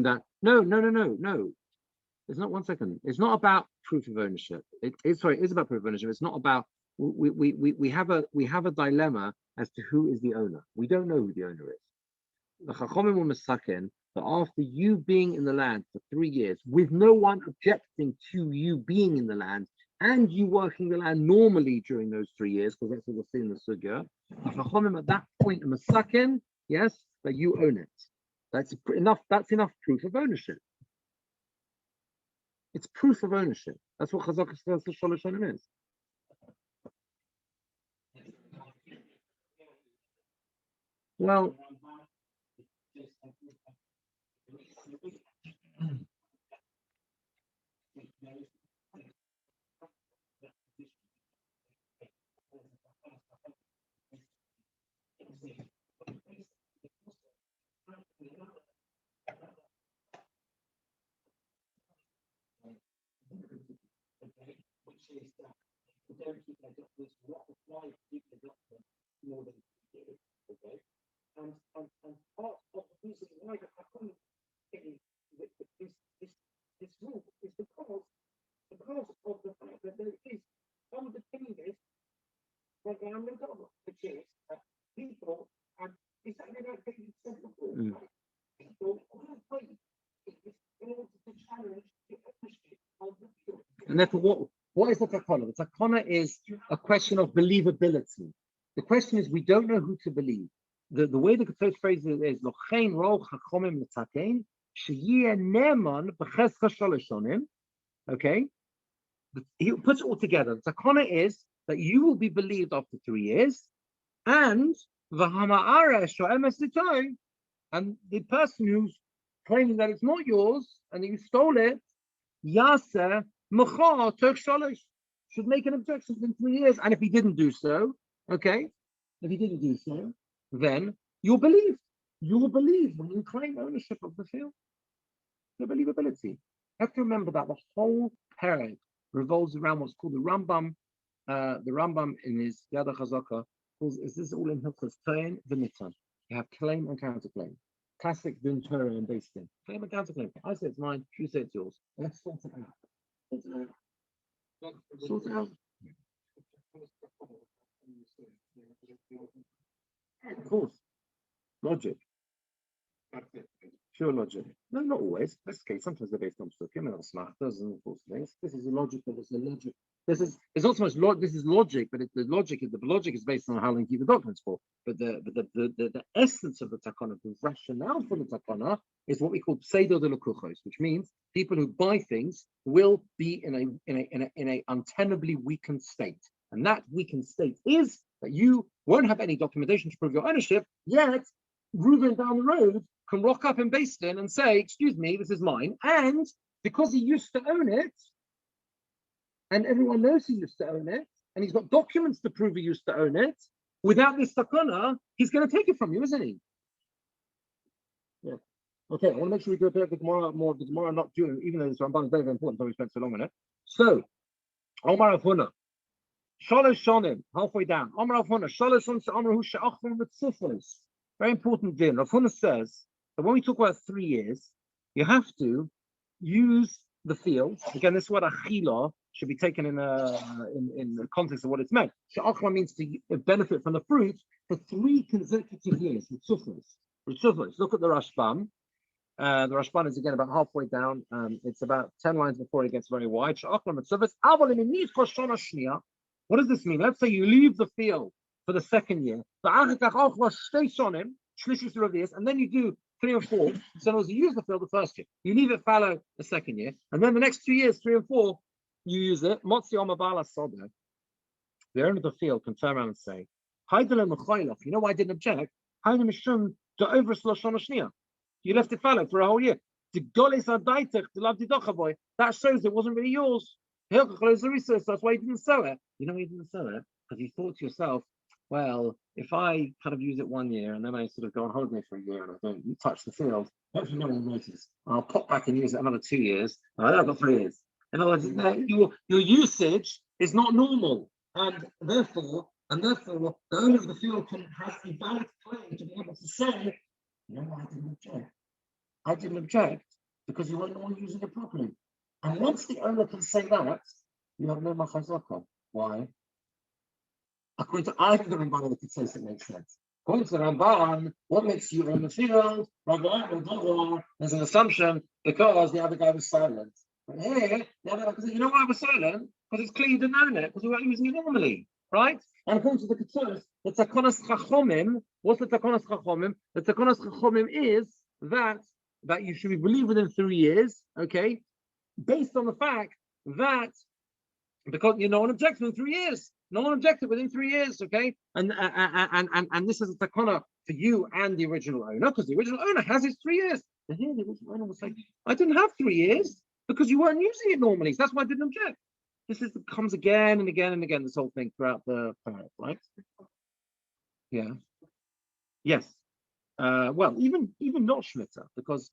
that no. It's not 1 second. It's not about proof of ownership. It is about proof of ownership. It's not about we have a dilemma as to who is the owner. We don't know who the owner is. The Chachamim were misaken that after you being in the land for 3 years, with no one objecting to you being in the land, and you working the land normally during those 3 years, because that's what we're seeing in the sugya, the Chachamim at that point are misaken, yes, that you own it. That's enough proof of ownership. It's proof of ownership. That's what Chazak says the Shalosh Shanim is. Well, and part of the reason why the Chachamim this rule is because of the fact that there is underpinning this program, which is that people, and exactly like you said before, people will pay in order to challenge the ownership of the field. And therefore, what is the takana? The takana is a question of believability. The question is, we don't know who to believe. The way the Ketzos phrase it is, Lochein ro chachomim l'takein, sheyeh ne'eman b'chescha shalosh shonim. Okay? He puts it all together. The takana is that you will be believed after 3 years, and v'hama'ara sho'emes l'toy, and the person who's claiming that it's not yours and that you stole it, yaseh m'cha tok shalosh, should make an objection in 3 years. And if he didn't do so, okay, if he didn't do so, then you'll believe. You will believe when you claim ownership of the field. The believability. You have to remember that the whole parak revolves around what's called the Rambam. The Rambam in his Yad HaChazaka calls, is this all in Hilchos Toin v'Nitan? You have claim and counterclaim. Classic Din Torah and based in. Claim and counterclaim. I say it's mine, you say it's yours. Let's sort it out. Sort it out. Of course. Logic. Pure logic. No, not always. That's the case. Sometimes they're based on psukim and on smart. Doesn't enforce things. This is a logical. This is a logic. It's not so much this is logic, but the logic is based on how long you keep the documents for. But the essence of the takana, the rationale for the takana, is what we call pseudo de lukuchos, which means people who buy things will be in a untenably weakened state, and that weakened state is that you won't have any documentation to prove your ownership. Yet, Reuben down the road can rock up in Basin and say, "Excuse me, this is mine," and because he used to own it. And everyone knows he used to own it, and he's got documents to prove he used to own it. Without this takana, he's going to take it from you, isn't he? Yeah. Okay, I want to make sure we go to the Gemora more. The Gemora not doing, even though this Ramban is very, very important, so we spent so long on it. So, Omar Avuna, Shalosh Shonim, halfway down. Omar Avuna, Shalosh Shonim, Omar Hu She'achron Mitzufos. Very important din. Avuna says that when we talk about 3 years, you have to use the field. Again, this is what achila should be taken in the context of what it's meant. She'achra means to benefit from the fruit for 3 consecutive years. Ritzufos. Look at the Rashbam. The Rashbam is again about halfway down. It's about 10 lines before it gets very wide. She'achra mitzufos. What does this mean? Let's say you leave the field for the 2nd year. And then you do 3 or 4. So in other words, you use the field the 1st year. You leave it fallow the 2nd year. And then the next 2 years, 3 and 4, you use it. Motzi Omabala Soda. The owner of the field can turn around and say, you know why I didn't object? You left it fallow for a whole year. That shows it wasn't really yours. That's why you didn't sell it. You know why you didn't sell it? Because you thought to yourself, well, if I kind of use it 1 year and then I sort of go on holiday for a year and I don't touch the field, hopefully no one will notice. I'll pop back and use it another 2 years. And I've got 3 years. In other words, your usage is not normal, and therefore, the owner of the field has a valid claim to be able to say, you know why I didn't object? I didn't object because you weren't all using it properly. And once the owner can say that, you have no machazaka. Why? According to either the Ramban or the Ketsos, it makes sense. According to the Ramban, what makes you own the field? There's an assumption because the other guy was silent. But here, the other guy says, you know why I was silent? Because it's clear you didn't own it, because we weren't using it normally, right? And according to the Ketsos, the Takonas Chachomim, what's the Takonas Chachomim? The Takonas Chachomim is that you should be believed within 3 years, okay? Based on the fact that, because no one objected within 3 years. No one objected within 3 years, okay? And this is a takana for you and the original owner, because the original owner has his 3 years. And here the original owner was saying, I didn't have 3 years because you weren't using it normally. So that's why I didn't object. This comes again and again and again, this whole thing throughout the parak, right? Yeah. Yes. Well, even not Shemitah, because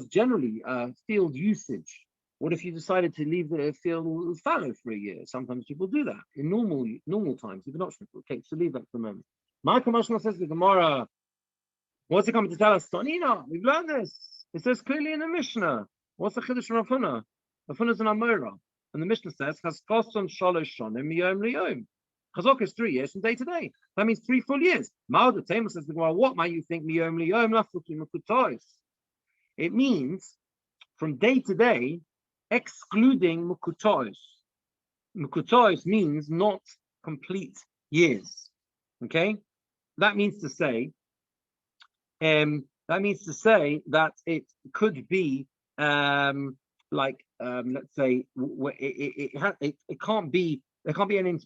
generally field usage. What if you decided to leave the field fallow for a year? Sometimes people do that in normal times, even not Shemitah. Okay, so leave that for a moment. Michael Mashma says the Gemora. What's it coming to tell us? Tonina, we've learned this. It says clearly in the Mishnah. What's the Chiddush from Rafuna? Rafuna's an Amora. And the Mishnah says, Chaskoson Shalosh Shonim Yom Liyom. Chazok is 3 years from day to day. That means 3 full years. Ma'od the Tema says the Gemara, what might you think Miyom Liyom Lafukim Mukutois? It means from day to day, excluding Mukutois. Mukutois means not complete years. Okay? That means to say that it could be let's say it can't be, there can't be any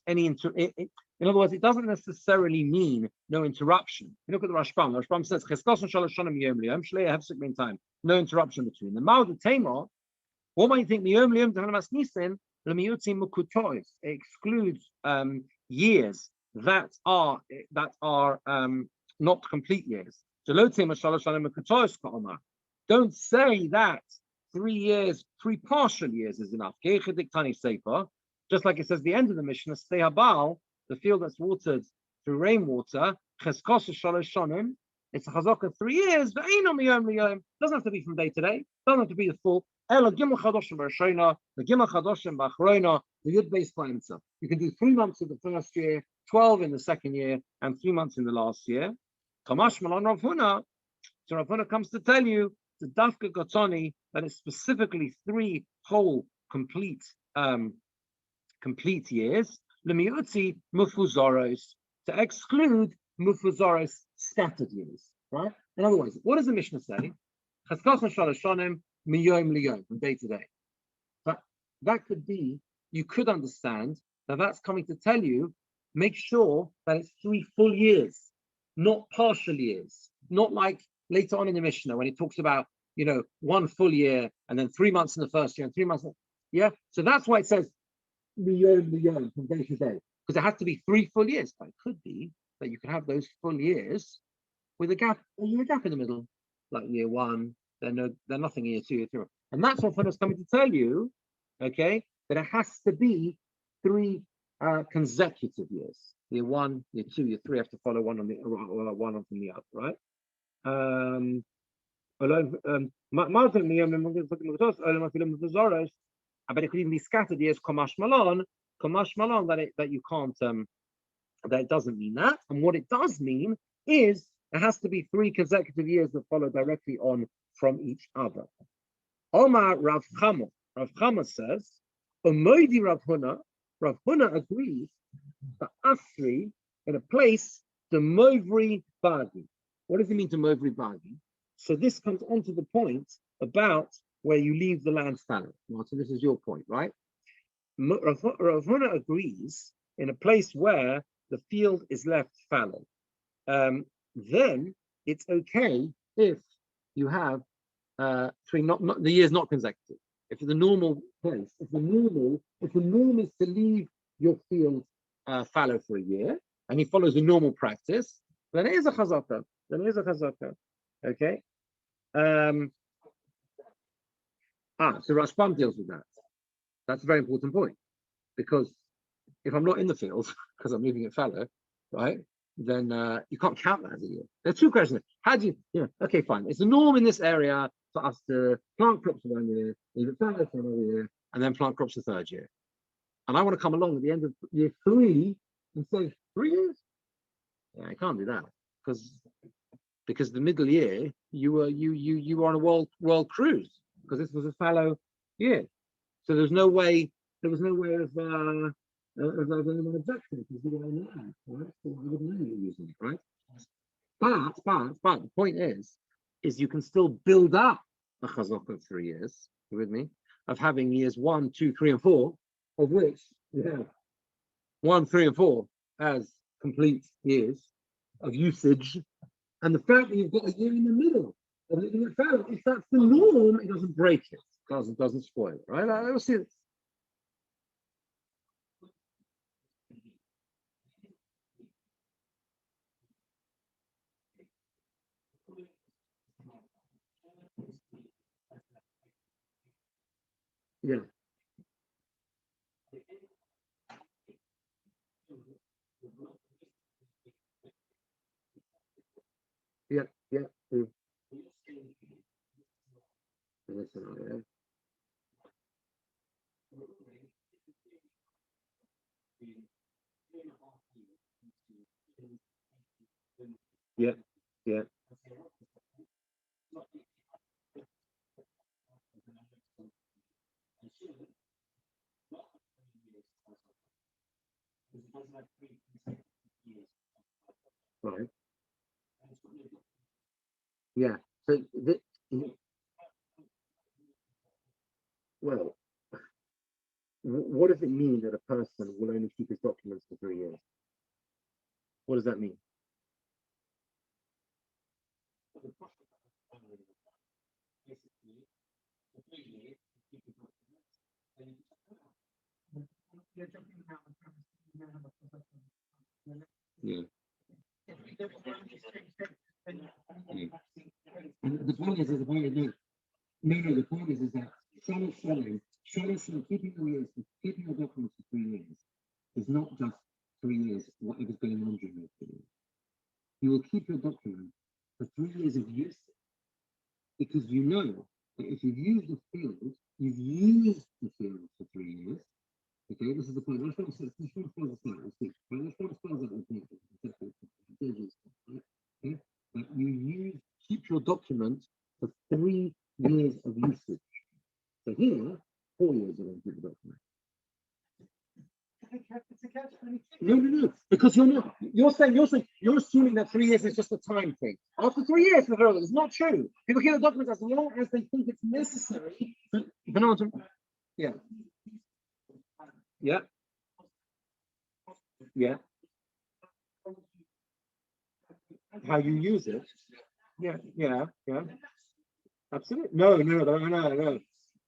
in other words, it doesn't necessarily mean no interruption. You look at the Rashbam. The Rashbam says no interruption between the Ma'od Tema. What might you think? It excludes years that are not complete years. Don't say that 3 years, 3 partial years is enough. Just like it says the end of the Mishnah, stay habal, the field that's watered through rainwater, it's a chazaka 3 years, doesn't have to be from day to day, doesn't have to be the full. You can do 3 months of the first year, 12 in the second year, and 3 months in the last year. So Rav Huna comes to tell you the dafka gotoni that it's specifically 3 whole complete years. Lemiutzi mufuzoros, to exclude mufuzoros scattered years. Right? In other words, what does the Mishnah say? From day to day. But that could be, you could understand that that's coming to tell you, make sure that it's 3 full years, not partial years, not like later on in the Mishnah when it talks about, 1 full year and then 3 months in the first year and 3 months. Yeah. So that's why it says miyom from day to day, because it has to be 3 full years. But it could be that you could have those full years with a gap in the middle, like year 1. They're nothing in year 2, year 3. And that's what Funa's coming to tell you, okay, that it has to be 3 consecutive years. Year 1, year 2, year 3 have to follow one on the other, right? But it could even be scattered years, Kamash Malon, that you can't, that it doesn't mean that. And what it does mean is it has to be 3 consecutive years that follow directly on from each other. Omar Rav Chama says, Umoidi Rav Huna agrees that Asri in a place, the Movri Bagi. What does it mean to Movri Bagi? So this comes on to the point about where you leave the land fallow. So this is your point, right? Rav Huna agrees in a place where the field is left fallow. Then it's okay if you have 3, not the year's not consecutive. If the normal place, if the norm is to leave your field fallow for a year, and he follows the normal practice, then it is a chazaka. Okay. So Rashbam deals with that. That's a very important point, because if I'm not in the field because I'm leaving it fallow, right? Then you can't count that as a year. There are 2 questions. How do you, okay, fine. It's the norm in this area for us to plant crops for 1 year, leave it fallow for another year, and then plant crops the 3rd year. And I want to come along at the end of year 3 and say 3 years. Yeah, I can't do that because the middle year you were on a world cruise, because this was a fallow year. So there was no way of anyone objecting, because you were on land, right? So I wouldn't know you were using it, right? But the point is you can still build up a chazaka of 3 years. You with me? Of having years 1, 2, 3, and 4, of which you have 1, 3, and 4 as complete years of usage, and the fact that you've got a year in the middle of living it fallow, if that's the norm, it doesn't break it, doesn't spoil it, right? Let's see this. Yeah. Yeah. Yeah. Right. Yeah. So well, what does it mean that a person will only keep his documents for 3 years? What does that mean? Yeah. And the point is the point is no, the point is that Shalom, keeping your documents for 3 years is not just 3 years, whatever's going on during those 3 years. You will keep your document for 3 years of use, because you know that if you've used the field, you've used the field for 3 years. Okay, this is the point. Let's spell this out. Okay, but you keep your document for 3 years of usage. So here, 4 years of keep the document. No, because you're assuming that 3 years is just a time thing. After 3 years, it's not true. People keep the document as long as they think it's necessary. Yeah. How you use it. Yeah. Absolutely. No.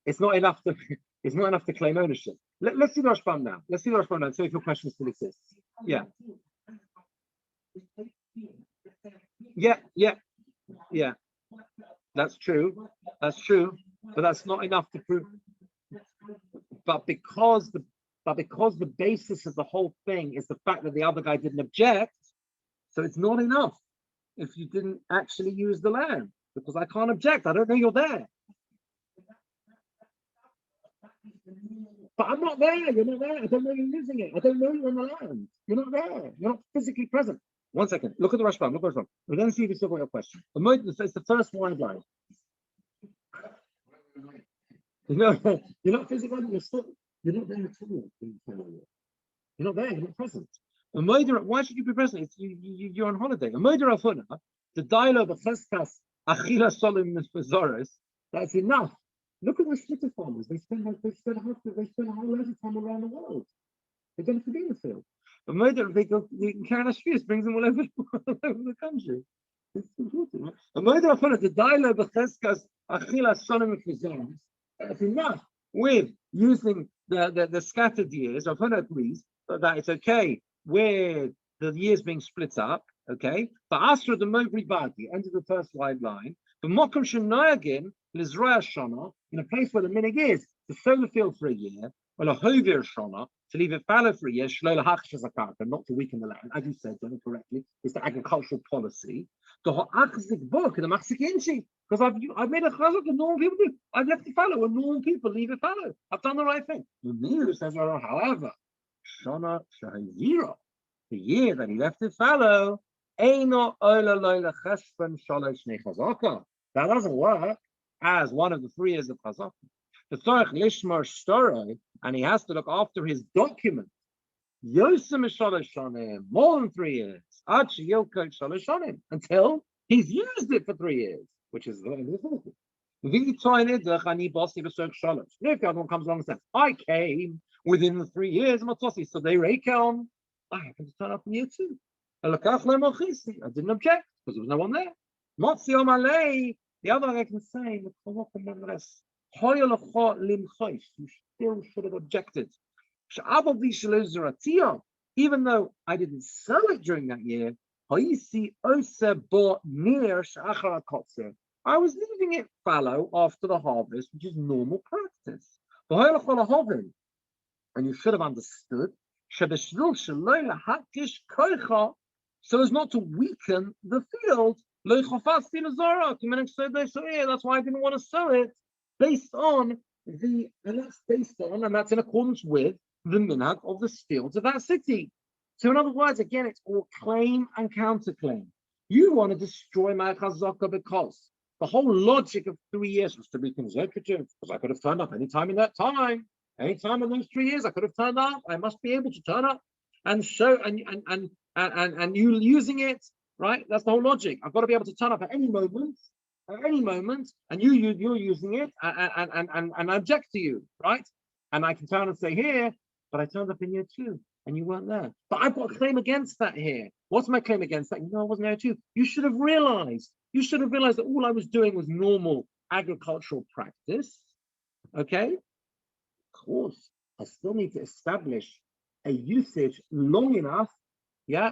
It's not enough to claim ownership. Let's see the Rashbam now. And see if your question still exists. Yeah. That's true. But that's not enough to prove. But because the basis of the whole thing is the fact that the other guy didn't object, so it's not enough if you didn't actually use the land, because I can't object. I don't know you're there. But I'm not there. You're not there. I don't know you're using it. I don't know you're on the land. You're not there. You're not physically present. 1 second. Look at the Rashbam. We're going to see if you still got your question. It's the first wide line. No, you're not physically present. You're not there at all. You're not there. You're not present. Why should you be present? You're on holiday. The dialogue of Cheskas Achila Solim Mispezoris. That's enough. Look at the shlitter farmers. They spend a whole lot of time around the world. They don't have to be in the field. But they can carry on streets, brings them all over the country. It's important. Right? The dialogue of Cheskas Achila Solim Mispezoris. That's enough. With using the scattered years, I've agrees that it's okay where the years being split up, okay? But Asra the Mowbri Badi, enter the first wide line, the Mokum Shenayagin, Lizraya Shana, in a place where the minig is to sow the field for a year, well, a Hovir Shana, to leave it fallow for a year, Shlola Hachshazakaka, not to weaken the land, as you said, done it correctly, it's the agricultural policy. The Ha'achzik book, the Machzik Inchi, because I've made a chazak and normal people do. I've left it fallow, and normal people leave it fallow. I've done the right thing. The Mir says, however, Shana Shahazira, the year that he left it fallow, Eino Ola Lola Cheshvan Shalosh Nechazaka. That doesn't work as one of the 3 years of chazaka. The Tzorech Lishmar Shtoroi, and he has to look after his document. Yosem Shalosh Shanim, more than 3 years. Ad Sheyilko Shalosh Shanim, until he's used it for 3 years, which is very difficult. If the other one comes along and says, I came within the 3 years of Matossi, so they rake on. I happen to turn up in year 2. I didn't object because there was no one there. The other guy can say, you still should have objected. Even though I didn't sell it during that year, I was leaving it fallow after the harvest, which is normal practice. And you should have understood, so as not to weaken the field. That's why I didn't want to sell it, and that's in accordance with the minhag of the fields of that city. So in other words, again, it's all claim and counterclaim. You want to destroy my chazaka because the whole logic of 3 years was to be consecutive, because I could have turned up any time in that time. Any time in those 3 years, I could have turned up. I must be able to turn up and show and you using it, right? That's the whole logic. I've got to be able to turn up at any moment, and you're using it, and I object to you, right? And I can turn and say here, but I turned up in year 2 and you weren't there. But I've got a claim against that here. What's my claim against that? No, I wasn't there too. You should have realized that all I was doing was normal agricultural practice. Okay? Of course, I still need to establish a usage long enough,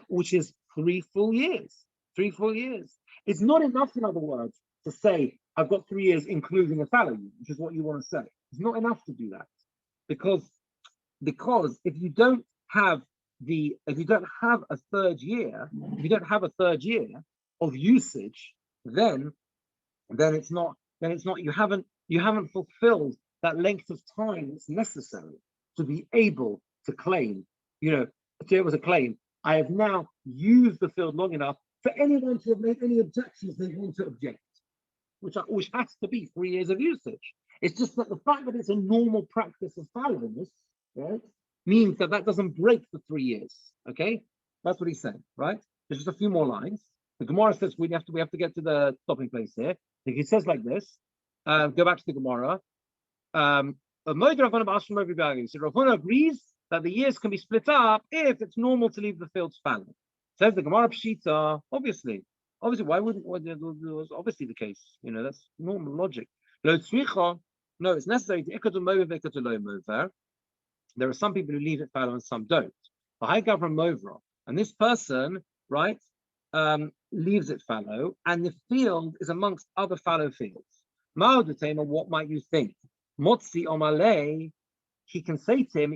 which is 3 full years. 3 full years. It's not enough, in other words, to say, I've got 3 years, including a fallow year, which is what you want to say. It's not enough to do that. Because if you don't have a third year, if you don't have a third year of usage, then it's not you haven't fulfilled that length of time that's necessary to be able to claim, to be able to claim, I have now used the field long enough for anyone to have made any objections they want to object, which has to be 3 years of usage. It's just that the fact that it's a normal practice of fallowness, right, means that doesn't break the 3 years. Okay, that's what he's saying, right? There's just a few more lines. The Gemora says we have to get to the stopping place here. He says like this. Go back to the Gemora. So Ravuna agrees that the years can be split up if it's normal to leave the fields fallow. Says the Gemara Pshita, obviously, why wouldn't it was obviously the case? That's normal logic. No, it's necessary to there are some people who leave it fallow and some don't. And this person, right, leaves it fallow, and the field is amongst other fallow fields. What might you think? Motzi Omale, he can say to him,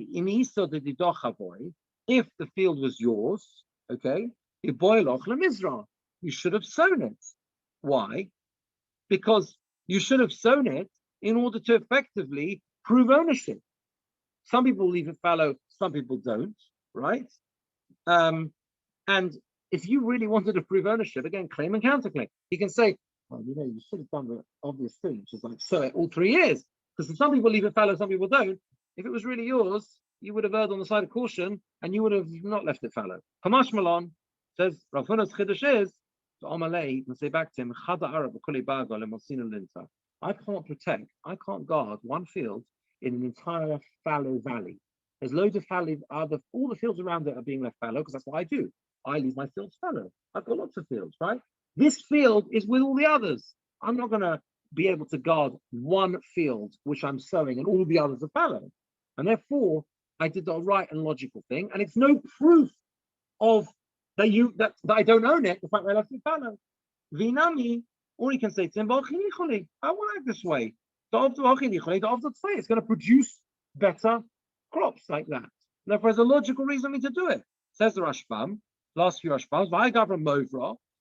if the field was yours, okay, you should have sown it. Why? Because you should have sown it in order to effectively prove ownership. Some people leave it fallow, some people don't, right? And if you really wanted to prove ownership, again, claim and counterclaim. You can say, well, you should have done the obvious thing, which is like sow it all 3 years. Because some people leave it fallow, some people don't. If it was really yours, you would have erred on the side of caution, and you would have not left it fallow. Hamash Malon says, Rav Huna's chiddush is, to Amalei, you can say back to him, I can't guard one field in an entire fallow valley. There's loads of fallow, all the fields around it are being left fallow, because that's what I do. I leave my fields fallow. I've got lots of fields, right? This field is with all the others. I'm not going to be able to guard one field which I'm sowing and all the others are fallow. And therefore, I did the right and logical thing. And it's no proof of that I don't own it, the fact that I left it fallow. Vinami, or you can say to him, I want it this way. It's going to produce better crops like that. Therefore, there's a logical reason for me to do it. Says the Rashbam, last few Rashbams,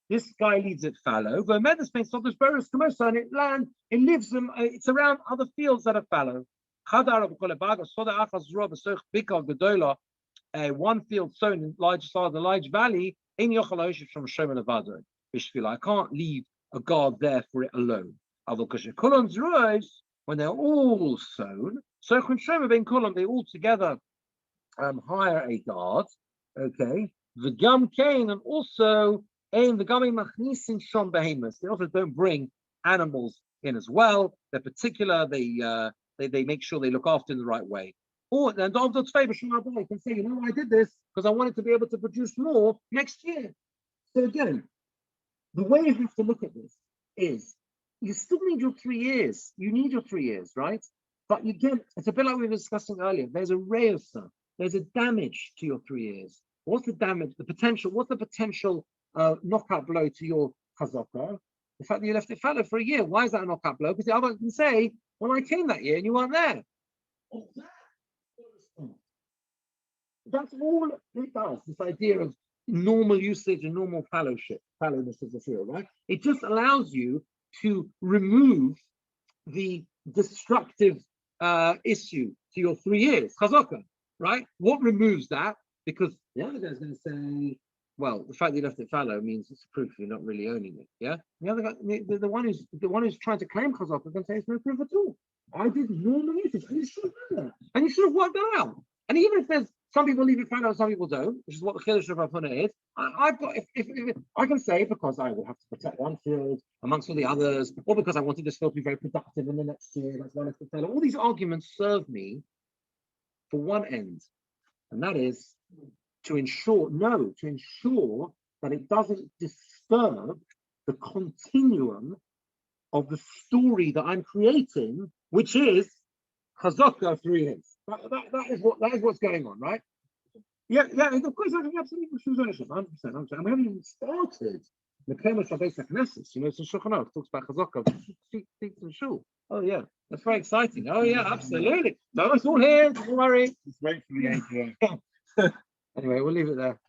this guy leaves it fallow. And it lives them. It's around other fields that are fallow. One field sown in large side of the large valley. I can't leave a guard there for it alone. When they're all sown, they all together hire a guard. Okay, the gum cane, and also the gummy machnisin shom behemoths. They also don't bring animals in as well. They're particular. They make sure they look after in the right way. Or and you can say, I did this because I wanted to be able to produce more next year. So again, the way you have to look at this is you still need your 3 years. You need your 3 years, right? But you get, it's a bit like we were discussing earlier. There's a reusa. There's a damage to your 3 years. What's the damage? The potential. What's the potential knockout blow to your chazaka? The fact that you left it fallow for a year. Why is that a knockout blow? Because the other can say, well, I came that year and you weren't there. Oh, that's all it does. This idea of normal usage and normal fallowness of the field, right? It just allows you to remove the destructive issue to your 3 years, chazaka, right? What removes that? Because the other guy's going to say, well, the fact that you left it fallow means it's proof you're not really owning it. Yeah. The other guy, the one who's trying to claim chazaka, is going to say it's no proof at all. I did normal usage, and you should have done that, and you should have worked that out. And even if there's some people leave it fallow and some people don't, which is what the chiddush of Rav Huna is, I've got if I can say because I will have to protect one field amongst all the others, or because I wanted this field to be very productive in the next year, that's why I left it fallow. All these arguments serve me for one end, and that is to ensure that it doesn't disturb the continuum of the story that I'm creating, which is chazaka 3 years. That is what's going on, right? Yeah. Of course, I can absolutely choose ownership. 100%. And we haven't even started The Kemosh Abesa Knesset, you know, it's in Shulchan Aruch, talks about Chazaka, seats in Shul. Oh yeah, that's very exciting. Oh yeah, absolutely. No, it's all here. Don't worry. Just wait for the AGM. Anyway, we'll leave it there.